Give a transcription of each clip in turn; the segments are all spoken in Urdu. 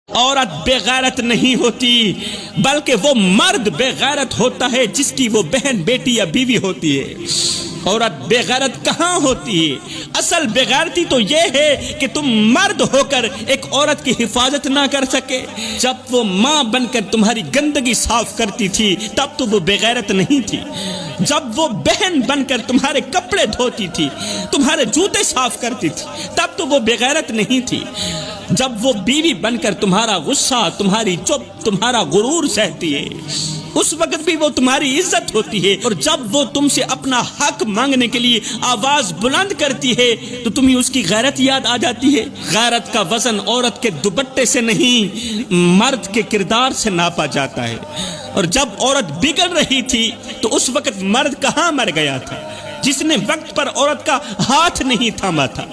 عورت بے غیرت نہیں ہوتی بلکہ وہ مرد بے غیرت ہوتا ہے جس کی وہ بہن بیٹی یا بیوی ہوتی ہے۔ عورت بے غیرت کہاں ہوتی ہے؟ اصل بے غیرتی تو یہ ہے کہ تم مرد ہو کر ایک عورت کی حفاظت نہ کر سکے۔ جب وہ ماں بن کر تمہاری گندگی صاف کرتی تھی تب تو وہ بے غیرت نہیں تھی۔ جب وہ بہن بن کر تمہارے کپڑے دھوتی تھی، تمہارے جوتے صاف کرتی تھی، تب تو وہ بے غیرت نہیں تھی۔ جب وہ بیوی بن کر تمہارا غصہ، تمہاری چپ، تمہارا غرور سہتی ہے، اس وقت بھی وہ تمہاری عزت ہوتی ہے۔ اور جب وہ تم سے اپنا حق مانگنے کے لیے آواز بلند کرتی ہے تو تمہیں اس کی غیرت یاد آ جاتی ہے۔ غیرت کا وزن عورت کے دوپٹے سے نہیں، مرد کے کردار سے ناپا جاتا ہے۔ اور جب عورت بگڑ رہی تھی تو اس وقت مرد کہاں مر گیا تھا؟ جس نے وقت پر عورت کا ہاتھ نہیں تھاما تھا،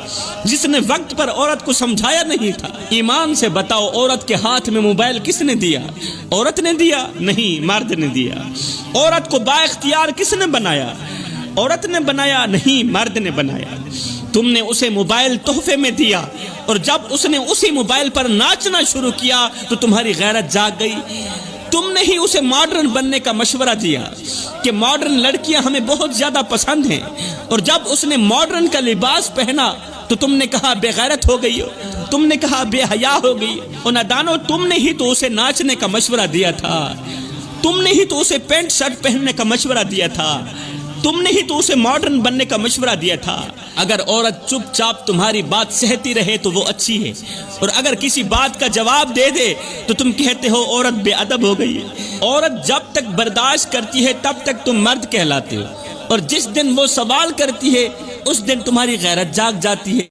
جس نے وقت پر عورت کو سمجھایا نہیں تھا۔ ایمان سے بتاؤ، عورت کے ہاتھ میں موبائل کس نے دیا؟ عورت نے دیا؟ نہیں، مرد نے دیا۔ عورت کو با اختیار کس نے بنایا؟ عورت نے بنایا؟ نہیں، مرد نے بنایا۔ تم نے اسے موبائل تحفے میں دیا، اور جب اس نے اسی موبائل پر ناچنا شروع کیا تو تمہاری غیرت جاگ گئی۔ تم نے ہی اسے ماڈرن بننے کا مشورہ دیا کہ ماڈرن لڑکیاں ہمیں بہت زیادہ پسند ہیں، اور جب اس نے ماڈرن کا لباس پہنا تو تم نے کہا بے غیرت ہو گئی ہو، تم نے کہا بے حیا ہو گئی۔ اور نادانو، تم نے ہی تو اسے ناچنے کا مشورہ دیا تھا، تم نے ہی تو اسے پینٹ شرٹ پہننے کا مشورہ دیا تھا، تم نے ہی تو اسے ماڈرن بننے کا مشورہ دیا تھا۔ اگر عورت چپ چاپ تمہاری بات سہتی رہے تو وہ اچھی ہے، اور اگر کسی بات کا جواب دے دے تو تم کہتے ہو عورت بے ادب ہو گئی ہے۔ عورت جب تک برداشت کرتی ہے تب تک تم مرد کہلاتے ہو، اور جس دن وہ سوال کرتی ہے اس دن تمہاری غیرت جاگ جاتی ہے۔